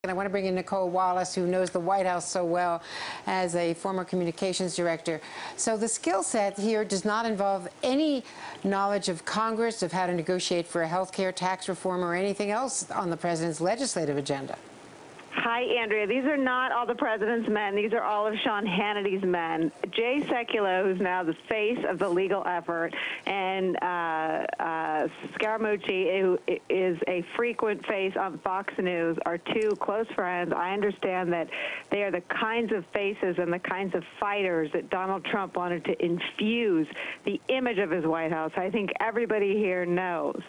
And I want to bring in Nicole Wallace, who knows the White House so well as a former communications director. So the skill set here does not involve any knowledge of Congress, of how to negotiate for a health care, tax reform, or anything else on the president's legislative agenda. Hi, Andrea. These are not all the president's men. These are all of Sean Hannity's men. Jay Sekulow, who's now the face of the legal effort, and Scaramucci, who is a frequent face on Fox News, are two close friends. I understand that they are the kinds of faces and the kinds of fighters that Donald Trump wanted to infuse the image of his White House. I think everybody here knows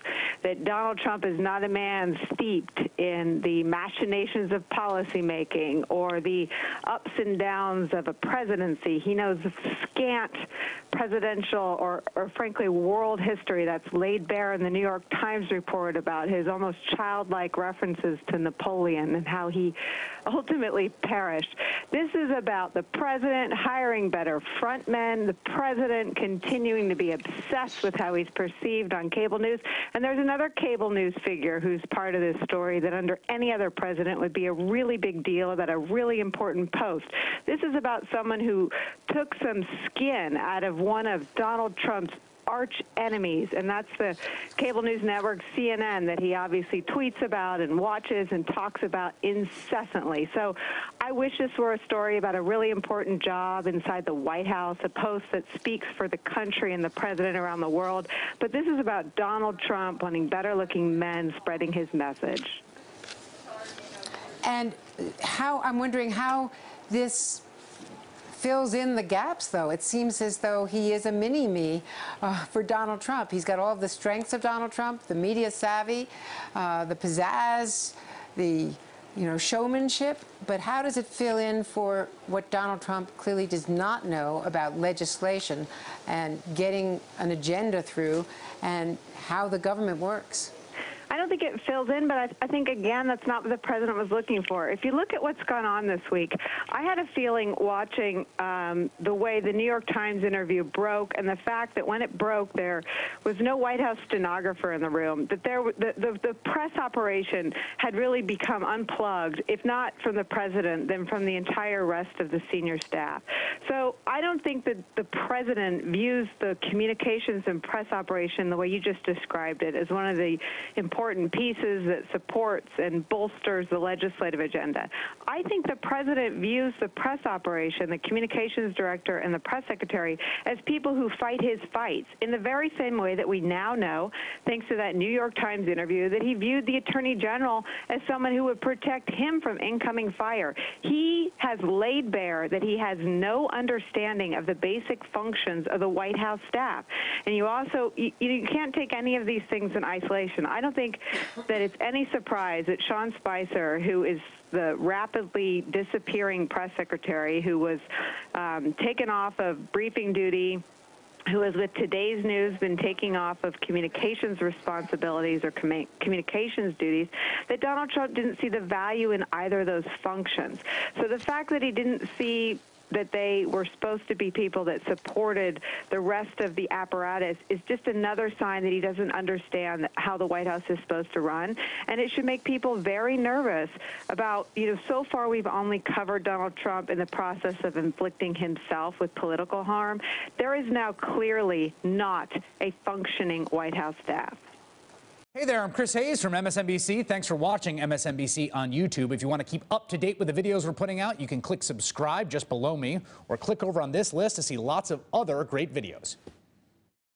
that Donald Trump is not a man steeped in the machinations of policymaking or the ups and downs of a presidency. He knows scant presidential or frankly world history that's laid bare in the New York Times report about his almost childlike references to Napoleon and how he ultimately perished. This is about the president hiring better frontmen, the president continuing to be obsessed with how he's perceived on cable news. And there's another cable news figure who's part of this story that under any other president would be a really big deal, about a really important post. This is about someone who took some skin out of one of Donald Trump's arch enemies, and that's the cable news network CNN that he obviously tweets about and watches and talks about incessantly. So I wish this were a story about a really important job inside the White House, a post that speaks for the country and the president around the world. But this is about Donald Trump wanting better-looking men spreading his message. And I'm wondering how this fills in the gaps, though. It seems as though he is a mini-me for Donald Trump. He's got all of the strengths of Donald Trump, the media savvy, the pizzazz, the showmanship. But how does it fill in for what Donald Trump clearly does not know about legislation and getting an agenda through and how the government works? I don't think it fills in, but I think, again, that's not what the president was looking for. If you look at what's gone on this week, I had a feeling watching the way the New York Times interview broke and the fact that when it broke, there was no White House stenographer in the room, that the press operation had really become unplugged, if not from the president, then from the entire rest of the senior staff. So I don't think that the president views the communications and press operation the way you just described it as one of the important pieces that supports and bolsters the legislative agenda. I think the president views the press operation, the communications director, and the press secretary as people who fight his fights in the very same way that we now know, thanks to that New York Times interview, that he viewed the attorney general as someone who would protect him from incoming fire. He has laid bare that he has no understanding of the basic functions of the White House staff. And you also, you can't take any of these things in isolation. I don't think that it's any surprise that Sean Spicer, who is the rapidly disappearing press secretary, who was taken off of briefing duty, who has with today's news been taking off of communications responsibilities or communications duties, that Donald Trump didn't see the value in either of those functions. So the fact that he didn't see that they were supposed to be people that supported the rest of the apparatus is just another sign that he doesn't understand how the White House is supposed to run. And it should make people very nervous about, so far we've only covered Donald Trump in the process of inflicting himself with political harm. There is now clearly not a functioning White House staff. Hey there, I'm Chris Hayes from MSNBC. Thanks for watching MSNBC on YouTube. If you want to keep up to date with the videos we're putting out, you can click subscribe just below me or click over on this list to see lots of other great videos.